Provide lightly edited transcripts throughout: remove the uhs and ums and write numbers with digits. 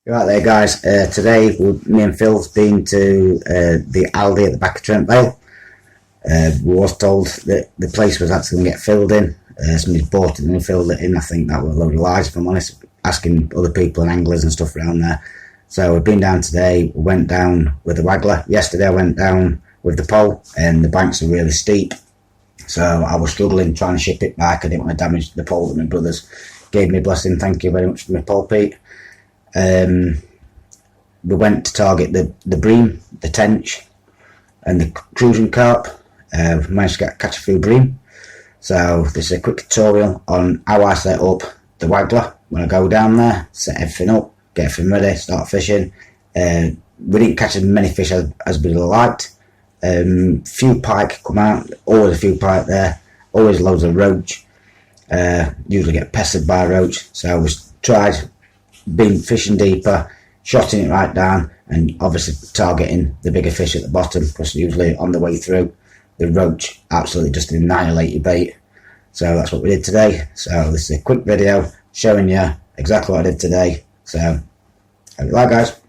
Right there, guys. Today, me and Phil's been to the Aldi at the back of Trent Vale. We was told that the place was actually going to get filled in. Somebody's bought it and filled it in. I think that was a load of lies, if I'm honest, asking other people and anglers and stuff around there. So we've been down today. We went down with the Waggler. Yesterday I went down with the pole and the banks are really steep. So I was struggling trying to ship it back. I didn't want to damage the pole that my brothers gave me a blessing. Thank you very much for my pole, Pete. We went to target the bream, the tench, and the cruising carp. We managed to catch a few bream. So this is a quick tutorial on how I set up the Waggler when I go down there, set everything up, get everything ready, start fishing. We didn't catch as many fish as we liked. Few pike come out, always a few pike there, always loads of roach. Usually get pestered by roach, so I tried being fishing deeper, shotting it right down, and obviously targeting the bigger fish at the bottom, because usually on the way through the roach absolutely just annihilate your bait. So that's what we did today. So this is a quick video showing you exactly what I did today. So hope you like, guys.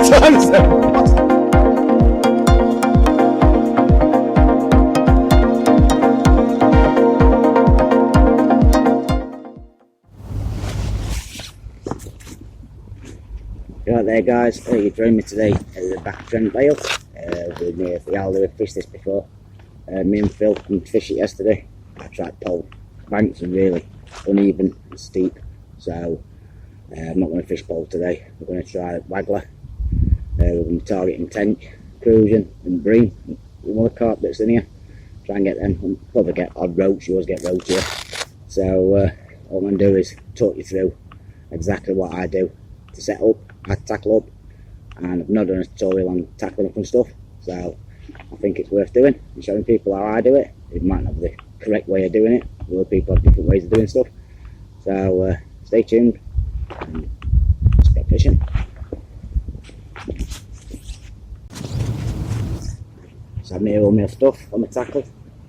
Times then. Right there, guys, you joined me today at the back of Trent Vale. We're near the Aldi. We've fished this before. Me and Phil couldn't fish it yesterday. I tried pole. Banks are really uneven and steep, so I'm not going to fish pole today. We're going to try Waggler. We're going to be targeting tench, cruising and bream. All the carp that's in here. Try and get them. We'll probably get odd roach. You always get roach here. So all I'm going to do is talk you through exactly what I do to set up, how to tackle up, and I've not done a tutorial on tackling up and stuff, so I think it's worth doing and showing people how I do it. It might not be the correct way of doing it. Other people have different ways of doing stuff. So stay tuned and let's get fishing. So I've made all my stuff on my tackle,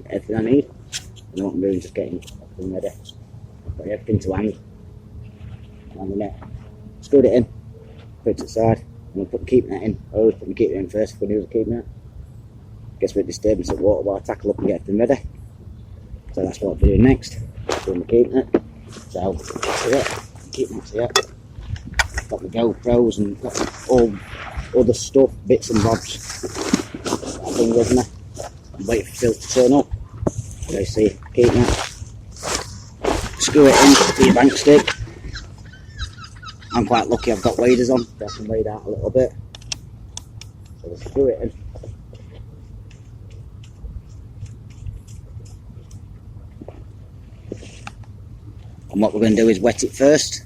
everything I need, and what I'm doing is just getting everything ready. I've got everything to hand on the net. Screwed it in, put it to the side, I'm going to put the keep net in. I always put the keep net in first if I use a keep net. Gets a bit disturbance at water while I tackle up and get everything ready. So that's what I'm doing next. Doing the keep net. So that's it. Keep nets here. Got the GoPros and got all other stuff, bits and bobs that I've been with me. I'm waiting for Phil to turn up. So you see, keep net. Screw it in with your bank stick. I'm quite lucky I've got waders on, so I can wade out a little bit. So we'll screw it in. And what we're going to do is wet it first.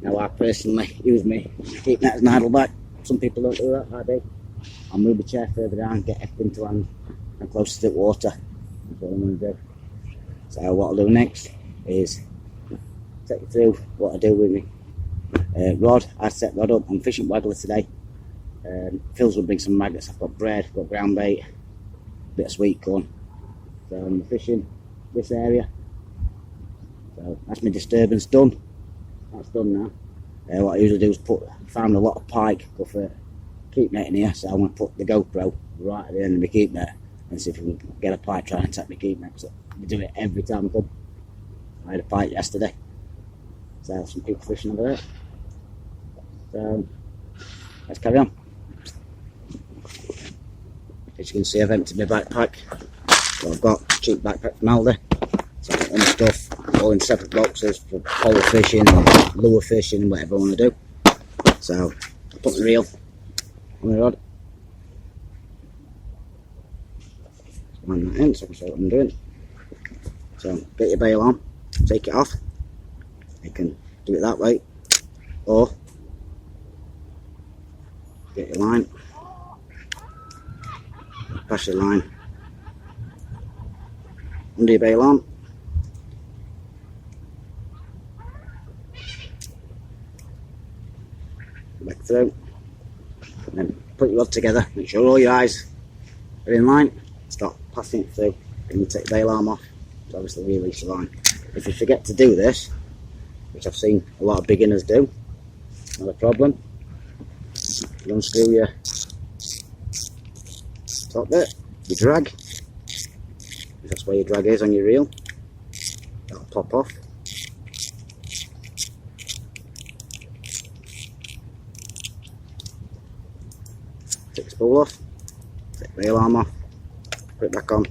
Now I personally use me keep net as an idle back. Some people don't do that, I do. I'll move the chair further down, get everything to hand and closer to the water. That's what I'm going to do. So what I'll do next is take you through what I do with me rod. I set rod up. I'm fishing Waggler today. Phil's will bring some maggots. I've got bread, got ground bait, a bit of sweet corn. So I'm fishing this area. So that's my disturbance done. That's done now. What I usually do is found a lot of pike, go for keep net in here, so I'm going to put the GoPro right at the end of my keep net and see if we can get a pike trying to attack my keep net. So we do it every time I come. I had a pike yesterday, so some people fishing over there. So let's carry on. As you can see, I've emptied my backpack. So I've got a cheap backpack from Aldi. So I've got all my stuff all in separate boxes for pole fishing or lure fishing, whatever I want to do. So I'll put the reel on the rod. Wind that in so I can show what I'm doing. So get your bail on, take it off. You can do it that way, or get your line, pass your line under your bail arm. Back through, and then put your rod together, make sure all your eyes are in line, start passing it through, and you take the bail arm off to obviously release the line. If you forget to do this, which I've seen a lot of beginners do, not a problem, you unscrew your top bit, your drag, if that's where your drag is on your reel, that'll pop off. Take the spool off, take the bail arm off, put it back on,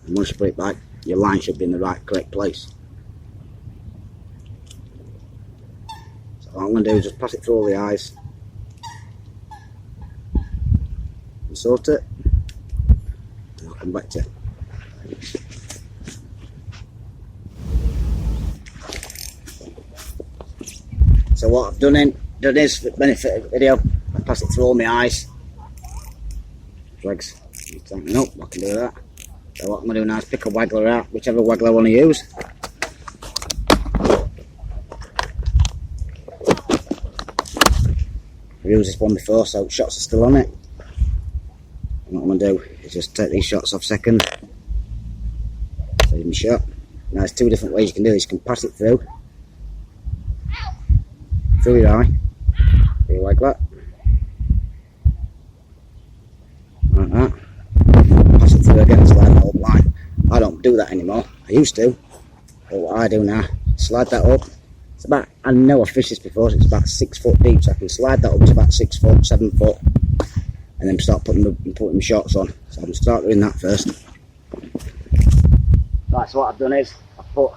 and once you put it back, your line should be in the correct place. So what I'm going to do is just pass it through all the eyes and sort it, and I'll come back to you. So what I've done is, for the benefit of the video, I pass it through all my eyes. Drags tightening up, I can do that. So what I'm going to do now is pick a Waggler out, whichever Waggler I want to use. I've used this one before, so shots are still on it. And what I'm going to do is just take these shots off second. Save my shot. Now there's two different ways you can do this. You can pass it through your eye, like that, like that. Pass it through again, slide the whole line. I don't do that anymore. I used to, but what I do now, slide that up. It's about, I know I've fished this before, so it's about 6 foot deep, so I can slide that up to about 6 foot, 7 foot, and then start putting my shots on. So I'm going to start doing that first. Right, so what I've done is I've put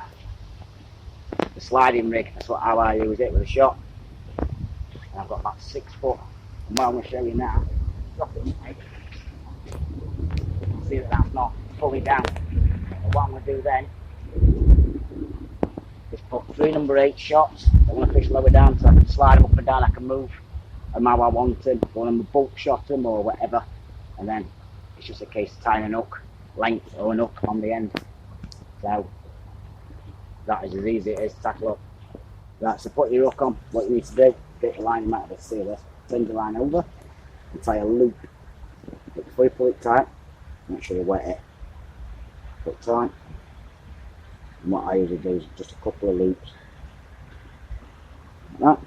the sliding rig, that's how I use it with a shot. And I've got about 6 foot, and what I'm going to show you now, drop it in, see that that's not pull it down. And what I'm going to do then is put 3 number 8 shots. I want to fish lower down so I can slide them up and down. I can move them how I want them. Want to bulk shot them or whatever. And then it's just a case of tying an hook length or an hook on the end. So that is as easy as it is to tackle up. Right, so put your hook on. What you need to do, get your line, you might have to see this. Turn the line over and tie a loop. Before you pull it tight, make sure you wet it. Put tight. And what I usually do is just a couple of loops. Like that.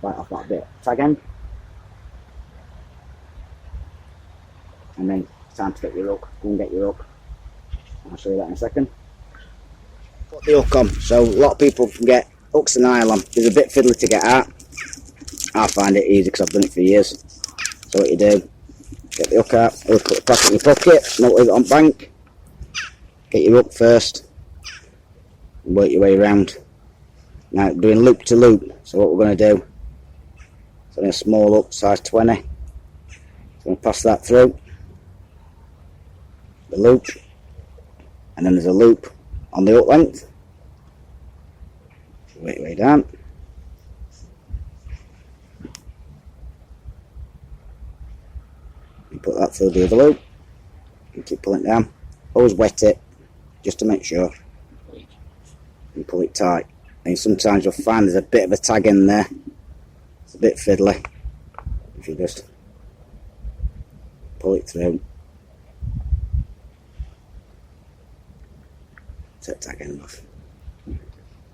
Right off that bit. Tag end. And then it's time to get your hook. Go and get your hook. I'll show you that in a second. Put the hook on. So a lot of people can get hooks and nylon. It's a bit fiddly to get out. I find it easy because I've done it for years. So what you do, get the hook out, put the packet in your pocket, not leave it on bank. Get your hook first, and work your way around. Now doing loop to loop, so what we're going to do, so in a small hook, size 20, so I'm going to pass that through, the loop, and then there's a loop on the hook length, so work your way down. You put that through the other loop, you keep pulling it down, always wet it, just to make sure, you pull it tight, and sometimes you'll find there's a bit of a tag in there, it's a bit fiddly, if you just pull it through, take the tag end off,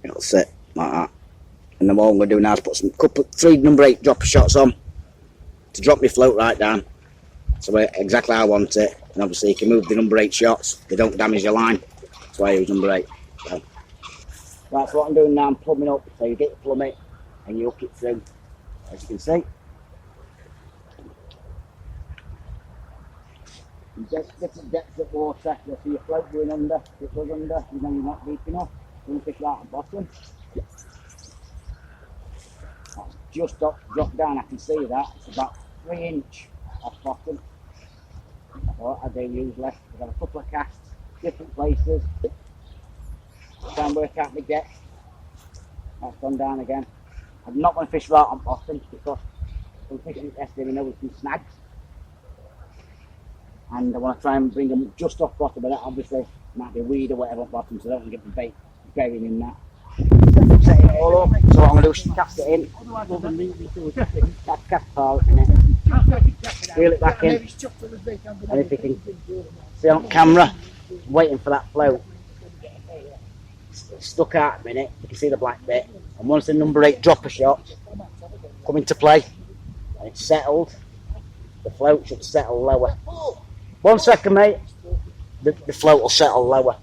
it'll sit like that, and then what I'm going to do now is put some 3 number 8 dropper shots on, to drop my float right down, so exactly how I want it, and obviously you can move the number 8 shots, they don't damage your line, that's why I use number 8. So, that's what I'm doing now, I'm plumbing up, so you get your plummet and you hook it through, as you can see. You get different depths of water, you'll see your float going under, if it goes under, you know you're not deep enough, you want to fish right at the bottom. That's just drop down, I can see that, it's about 3 inch off bottom. That's what I do usually. I've got a couple of casts, different places. Try and work out my depth. That's gone down again. I'm not going to fish right on bottom because I'm fishing yesterday, we know with some snags. And I want to try and bring them just off bottom, but that obviously might be a weed or whatever on bottom, so I don't want to get the bait buried in that. Set it all up, so what I'm going to do is cast it in. Cast part in it. Reel it back in. And if you can see on camera, waiting for that float. It's stuck out a minute, you can see the black bit. And once the number 8 dropper shot come into play, and it's settled, the float should settle lower. 1 second, mate. The float will settle lower.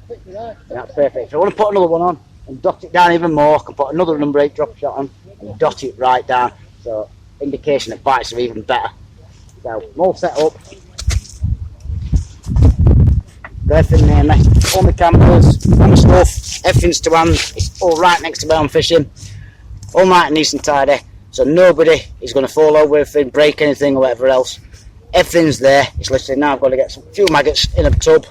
That's perfect. If I want to put another one on and dot it down even more, I can put another number 8 drop shot on and dot it right down. So indication that bites are even better. So I'm all set up. Everything near me. All my cameras, all my stuff, everything's to hand. It's all right next to where I'm fishing. All night and nice and tidy. So nobody is going to fall over anything, break anything or whatever else. Everything's there. It's literally now I've got to get some few maggots in a tub.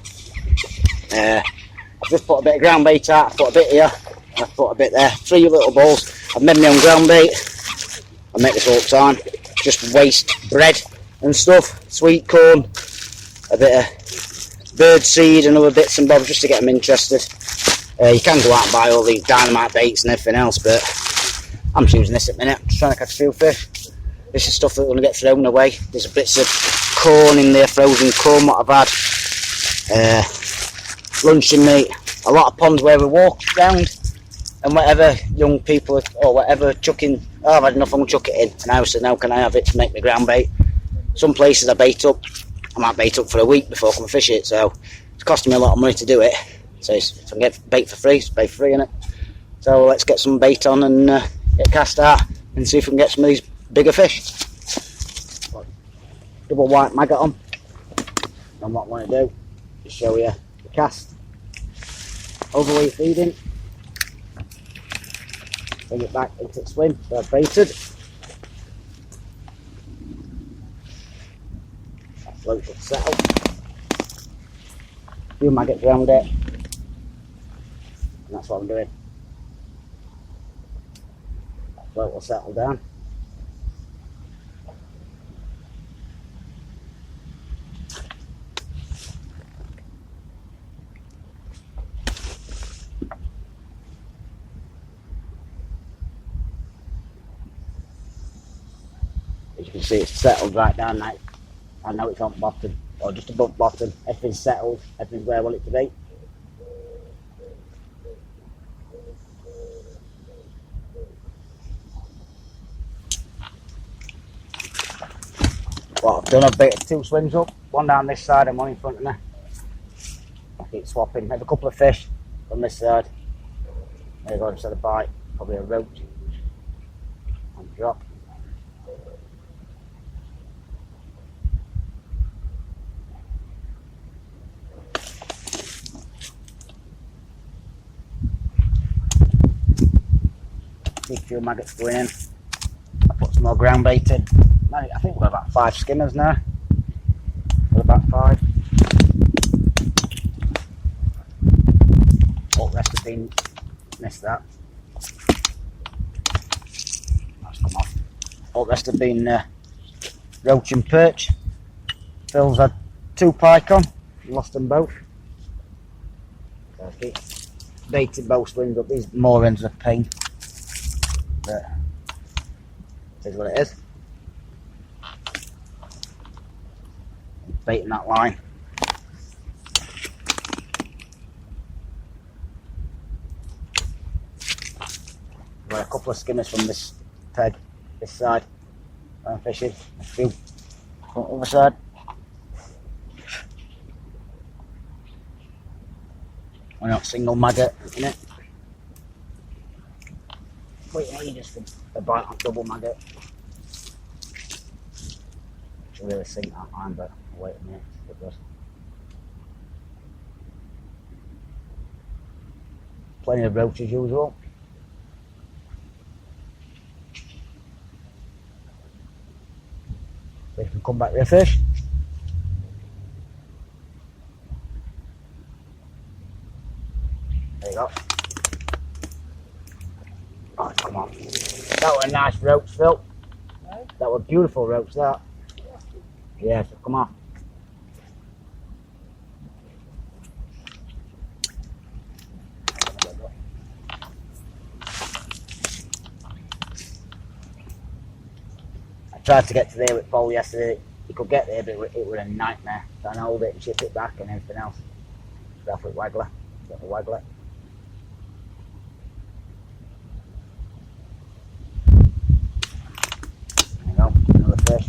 I've just put a bit of ground bait out, I've put a bit here, and I've put a bit there. 3 little balls. I've made my own ground bait. I make this all the time. Just waste bread and stuff, sweet corn, a bit of bird seed and other bits and bobs just to get them interested. You can go out and buy all these dynamite baits and everything else, but I'm just using this at the minute. I'm just trying to catch a few fish. This is stuff that we're going to get thrown away. There's bits of corn in there, frozen corn what I've had. Luncheon meat. A lot of ponds where we walk round and whatever young people or whatever chucking, oh I've had enough, I'm going to chuck it in. And I said, now can I have it to make my ground bait? Some places I bait up. I might bait up for a week before I come and fish it, so it's costing me a lot of money to do it. So if I can get bait for free, it's bait for free, innit? So let's get some bait on and get cast out and see if we can get some of these bigger fish. Double white maggot on. And what I want to do is show you the cast. Over where you're feeding. Bring it back into the swim, so I've baited. That's float should settle. A few maggots around it, and that's what I'm doing. That float will settle down. As you can see, it's settled right down now. I know it's on bottom, or just above bottom. Everything's settled, everything's where I want it to be. What I've done, I've baited 2 swims up, one down this side and one in front of me. I keep swapping. I have a couple of fish on this side. There you go, instead of bite, probably a roach. And drop. A few maggots going in. I put some more ground bait in. I think we've got about 5 skimmers now. We're about 5. All the rest have been, missed that. That's come off. All the rest have been roach and perch. Phil's had 2 pike on, lost them both. So I keep baiting both swims up. These moorings are a pain. But it is what it is. Baiting that line. Got a couple of skimmers from this peg, this side. I'm fishing. A few from the other side. We're not single maggot in it. Wait, no, you just a bite on double maggot. Should really sink that line, but I'll wait a minute. It does. Plenty of roach as usual. So you can come back with a fish. There you go. Oh, come on. That was a nice roach, Phil. No? That was beautiful roach, that. Yeah, so come on. I tried to get to there with Paul yesterday. He could get there, but it was a nightmare. Trying to hold it and ship it back and everything else. Off with Waggler. Got the Waggler. There you go, another fish.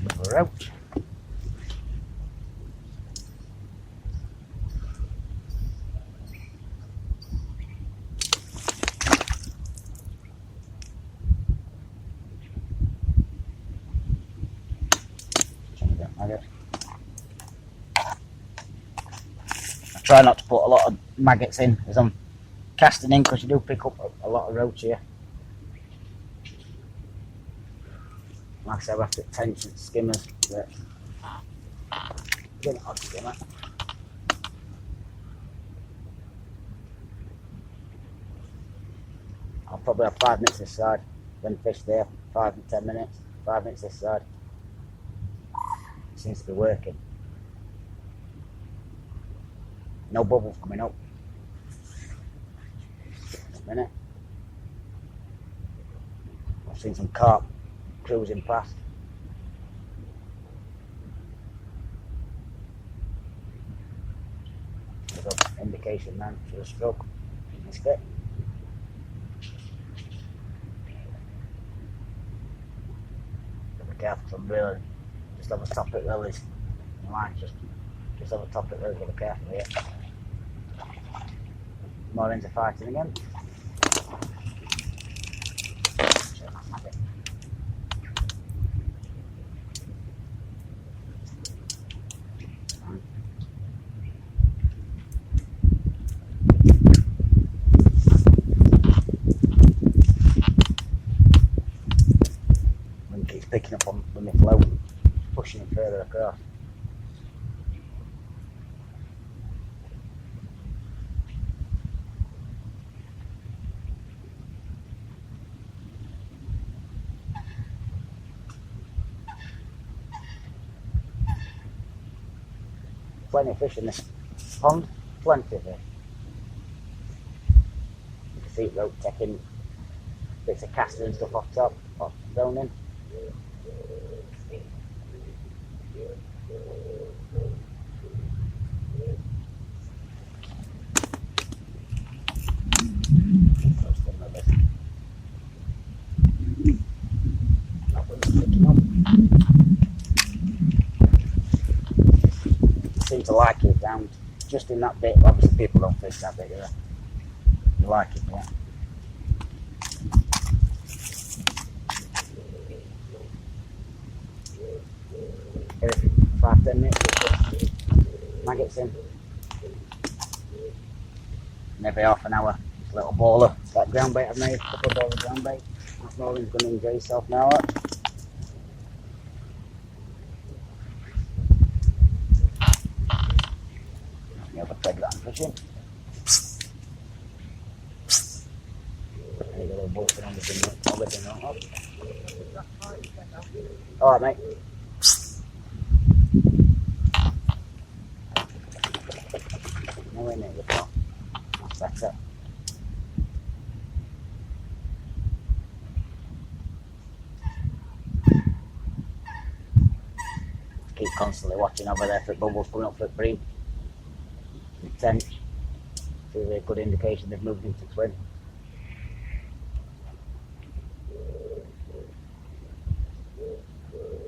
Another roach. I try not to put a lot of maggots in as I'm casting in, because you do pick up a lot of roach here. Like I said, we have to tension skimmers, but get an odd skimmer. I'll probably have 5 minutes this side, then fish there, 5 and 10 minutes, 5 minutes this side. It seems to be working. No bubbles coming up. Just a minute. I've seen some carp cruising past. There's an indication then for a stroke. Missed it. Be careful, some really just have a top it lilies. The line's just have a top it lilies, be careful here. More into fighting again. pushing up on with my float, pushing it further across. Plenty of fish in this pond, plenty of fish. You can see it rope taking bits of caster and stuff off top, off thrown in. Seem to like it down just in that bit. Obviously people don't fish that bit, do they like it, yeah. Every 5-10 minutes maggots in. And every half an hour this little baller, that ground bait I've made, a couple of balls of ground bait. That Nolan's going to enjoy himself now. Have a peg that I'm fishing. There you go, little bolting on the bin. Alright, mate. Nowhere near the top. That's better. Keep constantly watching over there for bubbles coming up for bream. 10 is a good indication they've moved into twin.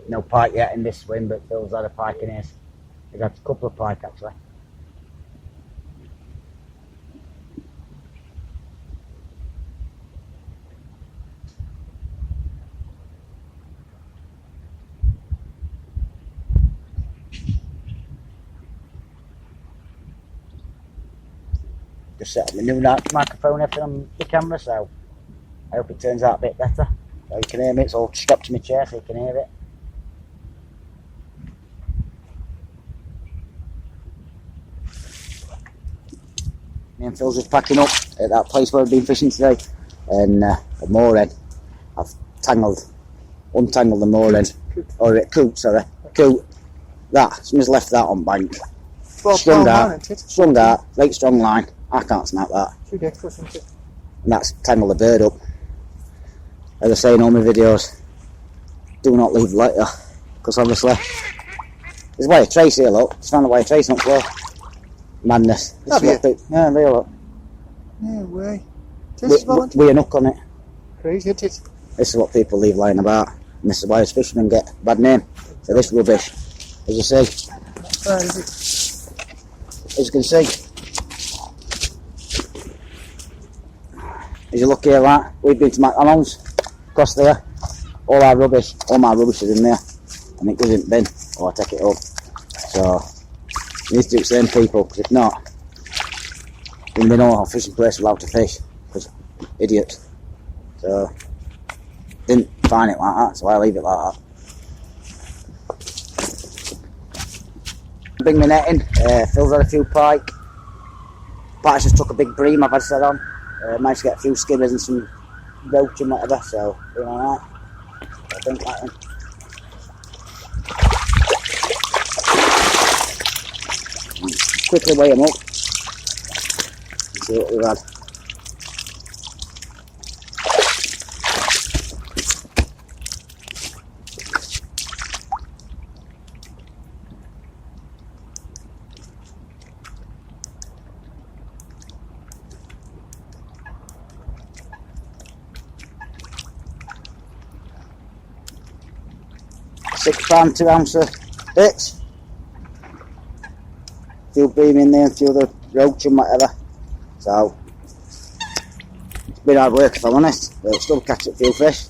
No pike yet in this swim, but Phil's had a pike in his. He's had a couple of pike actually. Just set up my new microphone everything on the camera, so I hope it turns out a bit better. So you can hear me, it's all strapped to my chair so you can hear it. Me and Phil's just packing up at that place where we've been fishing today, and at moorhead I've untangled the moorhead, or coot, sorry, coot. Someone's left that on bank. Strung out, right strong line. I can't snap that. And that's tangled the bird up. As I say in all my videos, do not leave lighter, because obviously there's a way of trace here, look. Just found a way of tracing up floor. Madness. Yeah, there look. No way. We a nook on it. Crazy, isn't it? This is what people leave lying about, and this is why us fishermen get a bad name for this rubbish. As you see. Where is it? As you can see. As you look here, right, we've been to McDonald's, across there, all my rubbish is in there, and it goes in the bin, or I take it up. So, you need to do the same people, because if not, there'll be no fishing place allowed to fish, because idiots. So, didn't find it like that, so I leave it like that. Bring my net in, Phil's had a few pike, Pat's just took a big bream I've had set on. Managed to get a few skimmers and some roach and whatever, so doing alright. I think like them. Quickly weigh them up. See what we've had. £6 2 ounce bits, a few bream in there, a few other roach and whatever, so it's been hard work if I'm honest, but still catch a few fish.